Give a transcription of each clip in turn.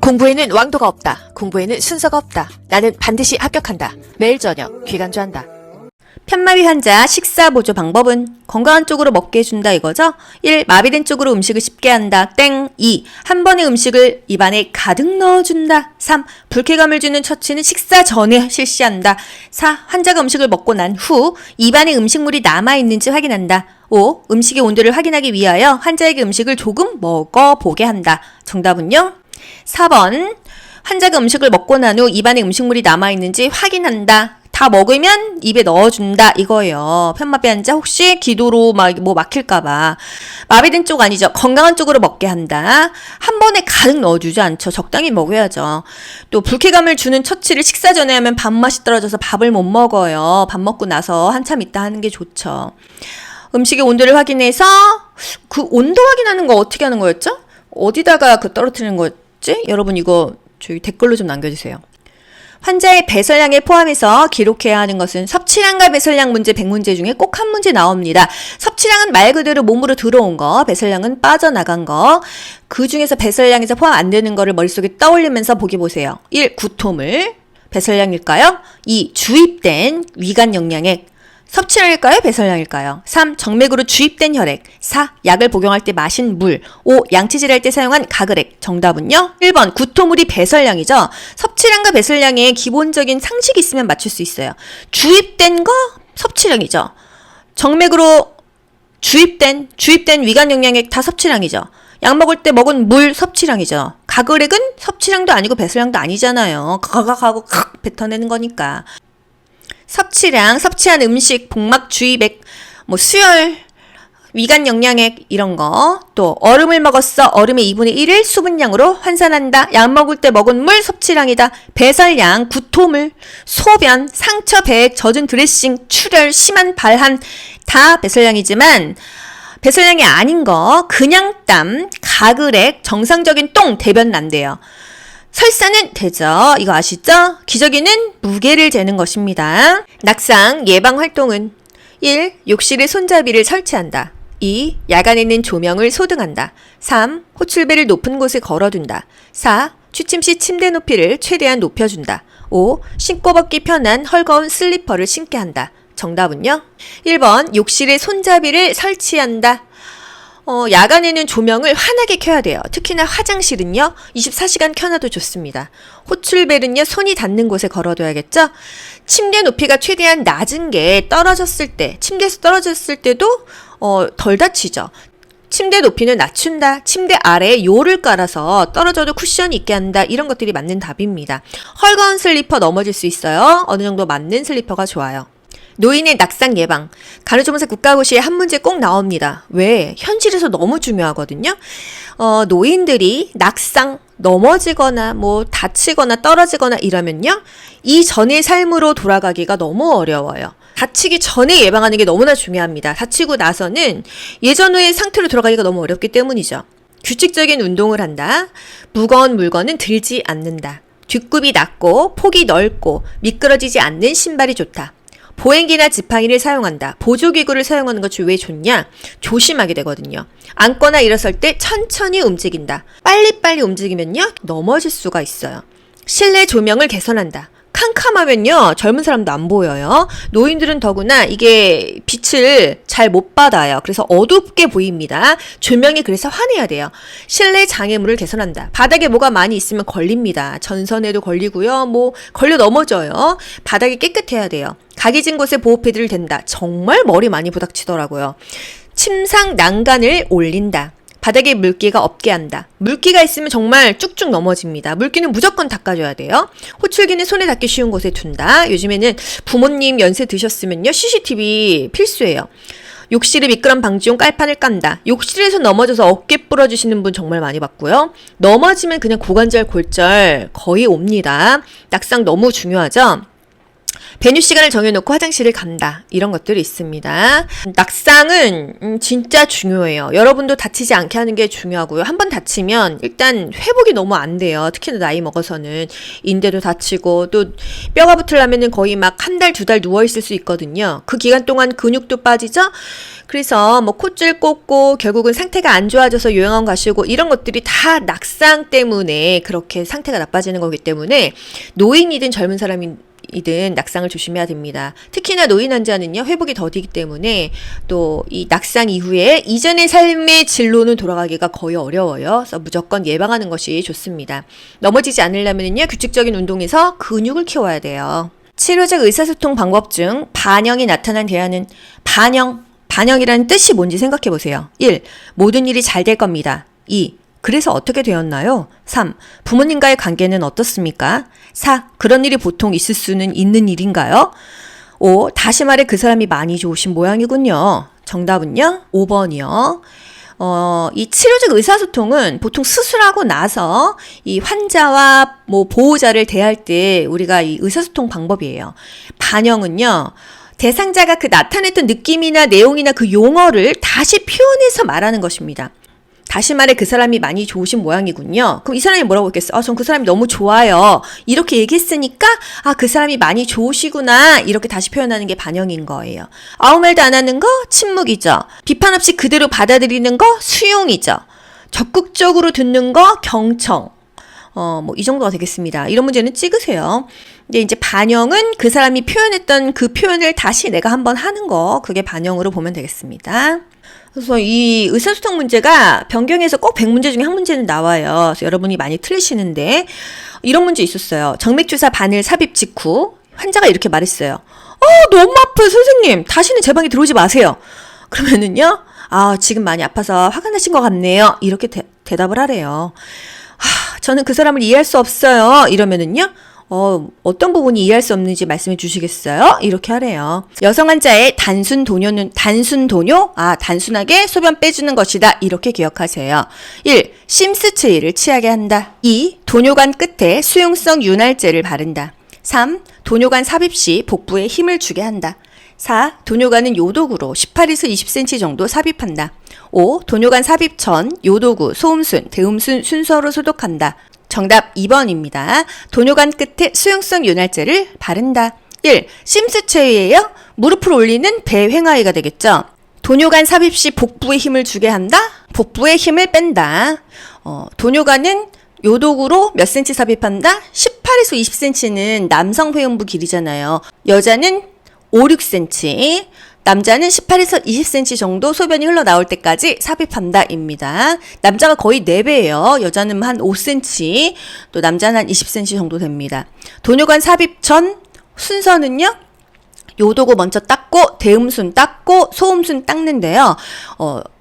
공부에는 왕도가 없다. 공부에는 순서가 없다. 나는 반드시 합격한다. 매일 저녁 귀간주한다. 편마비 환자 식사 보조 방법은 건강한 쪽으로 먹게 해준다 이거죠? 1. 마비된 쪽으로 음식을 쉽게 한다. 땡. 2. 한 번에 음식을 입안에 가득 넣어준다. 3. 불쾌감을 주는 처치는 식사 전에 실시한다. 4. 환자가 음식을 먹고 난 후 입안에 음식물이 남아있는지 확인한다. 5. 음식의 온도를 확인하기 위하여 환자에게 음식을 조금 먹어보게 한다. 정답은요? 4번. 환자가 음식을 먹고 난 후 입안에 음식물이 남아있는지 확인한다. 다 먹으면 입에 넣어준다 이거예요. 편마비 환자 혹시 기도로 막힐까봐. 마비된 쪽 아니죠. 건강한 쪽으로 먹게 한다. 한 번에 가득 넣어주지 않죠. 적당히 먹어야죠. 또 불쾌감을 주는 처치를 식사 전에 하면 밥맛이 떨어져서 밥을 못 먹어요. 밥 먹고 나서 한참 있다 하는 게 좋죠. 음식의 온도를 확인해서 그 온도 확인하는 거 어떻게 하는 거였죠? 어디다가 떨어뜨리는 거였지? 여러분 이거 저희 댓글로 좀 남겨주세요. 환자의 배설량에 포함해서 기록해야 하는 것은 섭취량과 배설량 문제 100문제 중에 꼭 한 문제 나옵니다. 섭취량은 말 그대로 몸으로 들어온 거, 배설량은 빠져나간 거. 그 중에서 배설량에서 포함 안 되는 거를 머릿속에 떠올리면서 보기 보세요. 1. 구토물, 배설량일까요? 2. 주입된 위간 영양액, 섭취량일까요? 배설량일까요? 3. 정맥으로 주입된 혈액. 4. 약을 복용할 때 마신 물. 5. 양치질할 때 사용한 가글액. 정답은요? 1번 구토물이 배설량이죠. 섭취량과 배설량에 기본적인 상식이 있으면 맞출 수 있어요. 주입된 거 섭취량이죠. 정맥으로 주입된 위간 영양액 다 섭취량이죠. 약 먹을 때 먹은 물 섭취량이죠. 가글액은 섭취량도 아니고 배설량도 아니잖아요. 가각하고 칵 뱉어내는 거니까. 섭취량, 섭취한 음식, 복막 주입액, 수혈, 위간 영양액 이런 거. 또 얼음을 먹었어. 얼음의 2분의 1을 수분량으로 환산한다. 약 먹을 때 먹은 물 섭취량이다. 배설량, 구토물, 소변, 상처, 배액, 젖은 드레싱, 출혈, 심한 발한 다 배설량이지만 배설량이 아닌 거 그냥 땀, 가글액, 정상적인 똥, 대변은 안 돼요. 설사는 되죠. 이거 아시죠? 기저귀는 무게를 재는 것입니다. 낙상 예방 활동은 1. 욕실에 손잡이를 설치한다. 2. 야간에는 조명을 소등한다. 3. 호출배를 높은 곳에 걸어둔다. 4. 취침 시 침대 높이를 최대한 높여준다. 5. 신고 벗기 편한 헐거운 슬리퍼를 신게 한다. 정답은요? 1번 욕실에 손잡이를 설치한다. 야간에는 조명을 환하게 켜야 돼요. 특히나 화장실은요. 24시간 켜놔도 좋습니다. 호출벨은요. 손이 닿는 곳에 걸어둬야겠죠. 침대 높이가 최대한 낮은 게 떨어졌을 때, 침대에서 떨어졌을 때도 덜 다치죠. 침대 높이는 낮춘다. 침대 아래에 요를 깔아서 떨어져도 쿠션이 있게 한다. 이런 것들이 맞는 답입니다. 헐거운 슬리퍼 넘어질 수 있어요. 어느 정도 맞는 슬리퍼가 좋아요. 노인의 낙상 예방. 간호조무사 국가고시에 한 문제 꼭 나옵니다. 왜? 현실에서 너무 중요하거든요. 노인들이 낙상, 넘어지거나 다치거나 떨어지거나 이러면요. 이전의 삶으로 돌아가기가 너무 어려워요. 다치기 전에 예방하는 게 너무나 중요합니다. 다치고 나서는 예전의 상태로 돌아가기가 너무 어렵기 때문이죠. 규칙적인 운동을 한다. 무거운 물건은 들지 않는다. 뒷굽이 낮고 폭이 넓고 미끄러지지 않는 신발이 좋다. 보행기나 지팡이를 사용한다. 보조기구를 사용하는 것이 왜 좋냐? 조심하게 되거든요. 앉거나 일어설 때 천천히 움직인다. 빨리빨리 움직이면요. 넘어질 수가 있어요. 실내 조명을 개선한다. 캄캄하면요. 젊은 사람도 안 보여요. 노인들은 더구나 이게 빛을 잘 못 받아요. 그래서 어둡게 보입니다. 조명이 그래서 환해야 돼요. 실내 장애물을 개선한다. 바닥에 뭐가 많이 있으면 걸립니다. 전선에도 걸리고요. 걸려 넘어져요. 바닥이 깨끗해야 돼요. 각이 진 곳에 보호패드를 댄다. 정말 머리 많이 부닥치더라고요. 침상 난간을 올린다. 바닥에 물기가 없게 한다. 물기가 있으면 정말 쭉쭉 넘어집니다. 물기는 무조건 닦아줘야 돼요. 호출기는 손에 닿기 쉬운 곳에 둔다. 요즘에는 부모님 연세 드셨으면요. CCTV 필수예요. 욕실에 미끄럼 방지용 깔판을 깐다. 욕실에서 넘어져서 어깨 부러지시는 분 정말 많이 봤고요. 넘어지면 그냥 고관절, 골절 거의 옵니다. 낙상 너무 중요하죠. 배뇨 시간을 정해놓고 화장실을 간다. 이런 것들이 있습니다. 낙상은 진짜 중요해요. 여러분도 다치지 않게 하는 게 중요하고요. 한번 다치면 일단 회복이 너무 안 돼요. 특히나 나이 먹어서는 인대도 다치고 또 뼈가 붙으려면 거의 막 한 달, 두 달 누워있을 수 있거든요. 그 기간 동안 근육도 빠지죠? 그래서 뭐 콧줄 꽂고 결국은 상태가 안 좋아져서 요양원 가시고 이런 것들이 다 낙상 때문에 그렇게 상태가 나빠지는 거기 때문에 노인이든 젊은 사람이든 낙상을 조심해야 됩니다. 특히나 노인 환자는요, 회복이 더디기 때문에 또 이 낙상 이후에 이전의 삶의 진로는 돌아가기가 거의 어려워요. 그래서 무조건 예방하는 것이 좋습니다. 넘어지지 않으려면요, 규칙적인 운동에서 근육을 키워야 돼요. 치료적 의사소통 방법 중 반영이 나타난 대안은 반영이라는 뜻이 뭔지 생각해 보세요. 1. 모든 일이 잘 될 겁니다. 2. 그래서 어떻게 되었나요? 3. 부모님과의 관계는 어떻습니까? 4. 그런 일이 보통 있을 수는 있는 일인가요? 5. 다시 말해 그 사람이 많이 좋으신 모양이군요. 정답은요? 5번이요. 이 치료적 의사소통은 보통 수술하고 나서 이 환자와 뭐 보호자를 대할 때 우리가 이 의사소통 방법이에요. 반영은요, 대상자가 그 나타냈던 느낌이나 내용이나 그 용어를 다시 표현해서 말하는 것입니다. 다시 말해 그 사람이 많이 좋으신 모양이군요. 그럼 이 사람이 뭐라고 했겠어? 전 그 사람이 너무 좋아요. 이렇게 얘기했으니까 그 사람이 많이 좋으시구나. 이렇게 다시 표현하는 게 반영인 거예요. 아무 말도 안 하는 거 침묵이죠. 비판 없이 그대로 받아들이는 거 수용이죠. 적극적으로 듣는 거 경청. 이 정도가 되겠습니다. 이런 문제는 찍으세요. 근데 이제 반영은 그 사람이 표현했던 그 표현을 다시 내가 한번 하는 거, 그게 반영으로 보면 되겠습니다. 그래서 이 의사소통 문제가 변경해서 꼭 100문제 중에 한 문제는 나와요. 그래서 여러분이 많이 틀리시는데 이런 문제 있었어요. 정맥주사 바늘 삽입 직후 환자가 이렇게 말했어요. 너무 아파요 선생님. 다시는 제 방에 들어오지 마세요. 그러면은요, 지금 많이 아파서 화가 나신 것 같네요. 이렇게 대답을 하래요. 저는 그 사람을 이해할 수 없어요. 이러면은요, 어떤 부분이 이해할 수 없는지 말씀해 주시겠어요? 이렇게 하래요. 여성 환자의 단순 도뇨, 단순하게 소변 빼주는 것이다. 이렇게 기억하세요. 1. 심스츠이를 취하게 한다. 2. 도뇨관 끝에 수용성 윤활제를 바른다. 3. 도뇨관 삽입 시 복부에 힘을 주게 한다. 4. 도뇨관은 요도구로 18에서 20cm 정도 삽입한다. 5. 도뇨관 삽입 전 요도구, 소음순, 대음순 순서로 소독한다. 정답 2번입니다. 도뇨관 끝에 수용성 윤활제를 바른다. 1. 심스체위예요. 무릎을 올리는 배횡하이가 되겠죠. 도뇨관 삽입 시 복부에 힘을 주게 한다. 복부에 힘을 뺀다. 도뇨관은 요도구로 몇 cm 삽입한다? 18에서 20cm는 남성 회음부 길이잖아요. 여자는 5, 6cm, 남자는 18에서 20cm 정도 소변이 흘러나올 때까지 삽입한다 입니다. 남자가 거의 4배예요. 여자는 한 5cm, 또 남자는 한 20cm 정도 됩니다. 도뇨관 삽입 전 순서는요, 요도구 먼저 닦고, 대음순 닦고, 소음순 닦는데요.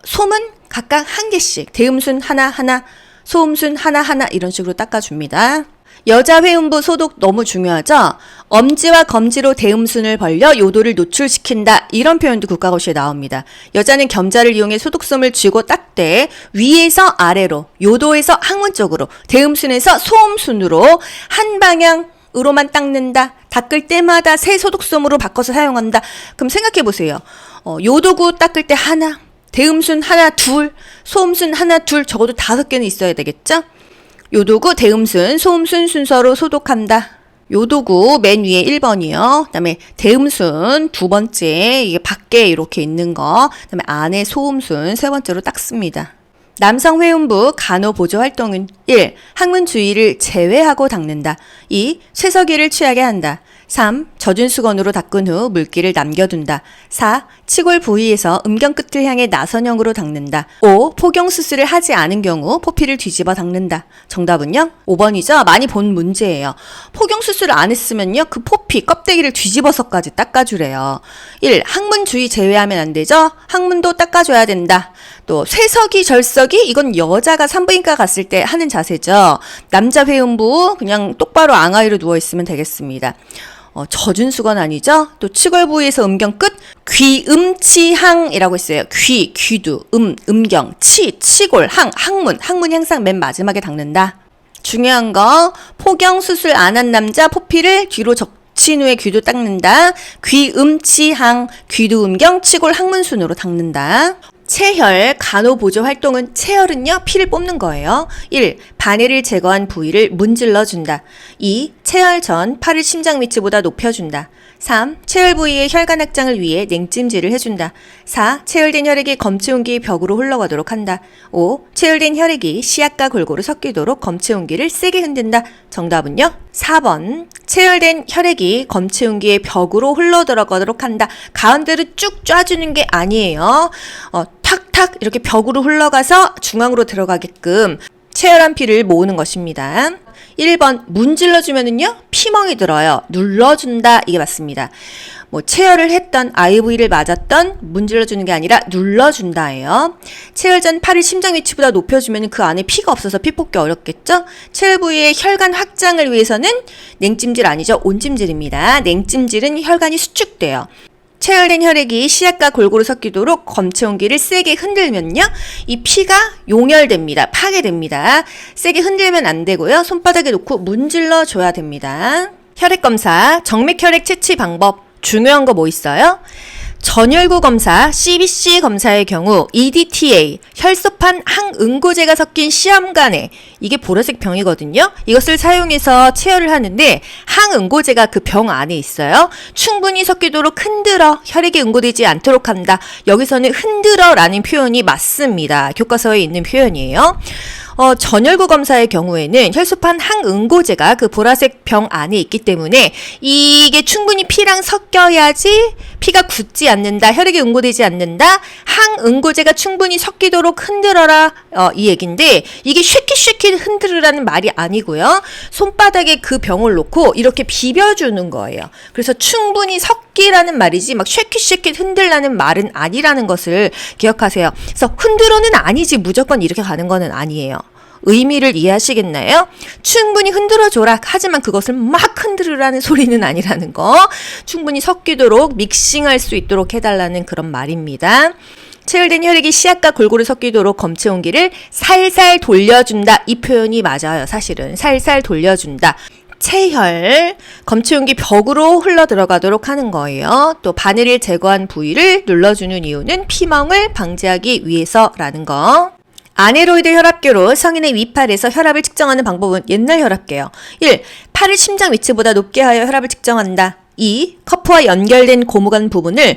솜은 각각 한 개씩, 대음순 하나, 소음순 하나 이런 식으로 닦아줍니다. 여자 회음부 소독 너무 중요하죠? 엄지와 검지로 대음순을 벌려 요도를 노출시킨다. 이런 표현도 국가고시에 나옵니다. 여자는 겸자를 이용해 소독솜을 쥐고 닦되 위에서 아래로, 요도에서 항문 쪽으로, 대음순에서 소음순으로 한 방향으로만 닦는다. 닦을 때마다 새 소독솜으로 바꿔서 사용한다. 그럼 생각해 보세요. 요도구 닦을 때 하나, 대음순 하나, 둘, 소음순 하나, 둘, 적어도 5개는 있어야 되겠죠? 요도구, 대음순, 소음순 순서로 소독한다. 요도구 맨 위에 1번이요. 그다음에 대음순 두 번째, 이게 밖에 이렇게 있는 거. 그다음에 안에 소음순 세 번째로 닦습니다. 남성 회음부 간호보조 활동은 1. 항문 주위를 제외하고 닦는다. 2. 쇠석이를 취하게 한다. 3. 젖은 수건으로 닦은 후 물기를 남겨둔다. 4. 치골 부위에서 음경 끝을 향해 나선형으로 닦는다. 5. 포경 수술을 하지 않은 경우 포피를 뒤집어 닦는다. 정답은요? 5번이죠? 많이 본 문제예요. 포경 수술을 안 했으면요, 그 포피, 껍데기를 뒤집어서까지 닦아주래요. 1. 항문 주위 제외하면 안 되죠? 항문도 닦아줘야 된다. 또 쇠석이, 절석이, 이건 여자가 산부인과 갔을 때 하는 자세죠. 남자 회음부 그냥 똑바로 앙하이로 누워있으면 되겠습니다. 젖은 수건 아니죠? 또 치골 부위에서 음경 끝, 귀음치항이라고 했어요. 귀도, 음경, 치골, 항문이 항상 맨 마지막에 닦는다. 중요한 거, 포경 수술 안 한 남자 포피를 뒤로 진후에 귀도 닦는다. 귀음치항, 귀두음경, 치골 항문순으로 닦는다. 체혈, 간호보조 활동은 체혈은요, 피를 뽑는 거예요. 1. 바늘을 제거한 부위를 문질러준다. 2. 체혈 전 팔을 심장 위치보다 높여준다. 3. 체혈 부위의 혈관 확장을 위해 냉찜질을 해준다. 4. 체혈된 혈액이 검체온기 벽으로 흘러가도록 한다. 5. 체혈된 혈액이 시약과 골고루 섞이도록 검체온기를 세게 흔든다. 정답은요? 4번. 체혈된 혈액이 검체온기의 벽으로 흘러들어가도록 한다. 가운데로 쭉 짜주는 게 아니에요. 탁탁 이렇게 벽으로 흘러가서 중앙으로 들어가게끔 체혈한 피를 모으는 것입니다. 1번 문질러주면은요 피멍이 들어요. 눌러준다 이게 맞습니다. 체혈을 했던 IV를 맞았던 문질러주는 게 아니라 눌러준다예요. 체혈 전 팔을 심장 위치보다 높여주면 그 안에 피가 없어서 피 뽑기 어렵겠죠? 체혈 부위의 혈관 확장을 위해서는 냉찜질 아니죠. 온찜질입니다. 냉찜질은 혈관이 수축돼요. 체혈된 혈액이 시약과 골고루 섞이도록 검체온기를 세게 흔들면요. 이 피가 용혈됩니다. 파괴됩니다. 세게 흔들면 안 되고요. 손바닥에 놓고 문질러 줘야 됩니다. 혈액검사, 정맥혈액 채취 방법. 중요한 거 뭐 있어요? 전혈구 검사, CBC 검사의 경우 EDTA, 혈소판 항응고제가 섞인 시험간에 이게 보라색 병이거든요. 이것을 사용해서 체혈을 하는데 항응고제가 그 병 안에 있어요. 충분히 섞이도록 흔들어 혈액이 응고되지 않도록 한다. 여기서는 흔들어라는 표현이 맞습니다. 교과서에 있는 표현이에요. 전혈구 검사의 경우에는 혈소판 항응고제가 그 보라색 병 안에 있기 때문에 이게 충분히 피랑 섞여야지 피가 굳지 않는다, 혈액이 응고되지 않는다, 항응고제가 충분히 섞이도록 흔들어라 이 얘긴데 이게 쉐킷쉐킷 흔들으라는 말이 아니고요. 손바닥에 그 병을 놓고 이렇게 비벼주는 거예요. 그래서 충분히 섞이라는 말이지 막 쉐킷쉐킷 흔들라는 말은 아니라는 것을 기억하세요. 그래서 흔들어는 아니지 무조건 이렇게 가는 거는 아니에요. 의미를 이해하시겠나요? 충분히 흔들어줘라. 하지만 그것을 막 흔들으라는 소리는 아니라는 거. 충분히 섞이도록 믹싱할 수 있도록 해달라는 그런 말입니다. 체혈된 혈액이 시약과 골고루 섞이도록 검체온기를 살살 돌려준다. 이 표현이 맞아요. 사실은 살살 돌려준다. 체혈, 검체온기 벽으로 흘러 들어가도록 하는 거예요. 또 바늘을 제거한 부위를 눌러주는 이유는 피멍을 방지하기 위해서라는 거. 아네로이드 혈압계로 성인의 위팔에서 혈압을 측정하는 방법은 옛날 혈압계요. 1. 팔을 심장 위치보다 높게 하여 혈압을 측정한다. 2. 커프와 연결된 고무관 부분을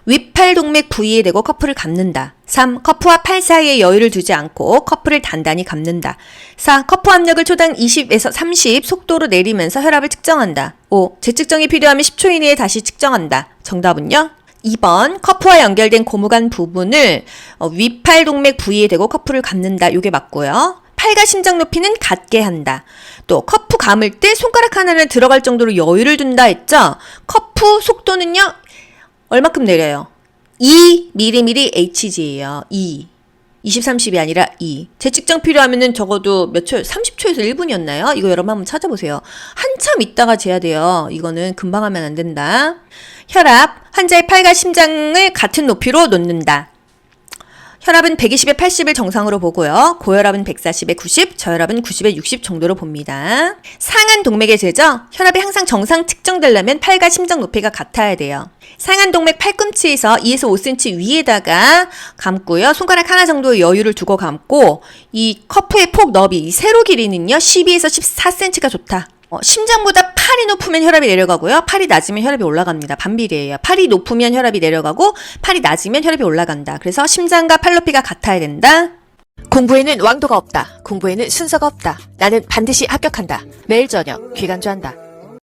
위팔동맥 부위에 대고 커프를 감는다. 3. 커프와 팔 사이에 여유를 두지 않고 커프를 단단히 감는다. 4. 커프 압력을 초당 20에서 30 속도로 내리면서 혈압을 측정한다. 5. 재측정이 필요하면 10초 이내에 다시 측정한다. 정답은요? 2번 커프와 연결된 고무관 부분을 위팔동맥 부위에 대고 커프를 감는다. 요게 맞고요. 팔과 심장 높이는 같게 한다. 또 커프 감을 때 손가락 하나는 들어갈 정도로 여유를 둔다 했죠. 커프 속도는요. 얼마큼 내려요? 2mmHg예요. 20, 30이 아니라 2. 재측정 필요하면은 적어도 몇 초, 30초에서 1분이었나요? 이거 여러분 한번 찾아보세요. 한참 있다가 재야 돼요. 이거는 금방 하면 안 된다. 혈압, 환자의 팔과 심장을 같은 높이로 놓는다. 혈압은 120에 80을 정상으로 보고요. 고혈압은 140에 90, 저혈압은 90에 60 정도로 봅니다. 상한 동맥의 제저, 혈압이 항상 정상 측정되려면 팔과 심장 높이가 같아야 돼요. 상한 동맥 팔꿈치에서 2에서 5cm 위에다가 감고요. 손가락 하나 정도의 여유를 두고 감고 이 커프의 폭 너비, 이 세로 길이는요. 12에서 14cm가 좋다. 심장보다 팔이 높으면 혈압이 내려가고요. 팔이 낮으면 혈압이 올라갑니다. 반비례예요. 팔이 높으면 혈압이 내려가고 팔이 낮으면 혈압이 올라간다. 그래서 심장과 팔 높이가 같아야 된다. 공부에는 왕도가 없다. 공부에는 순서가 없다. 나는 반드시 합격한다. 매일 저녁 귀간주한다.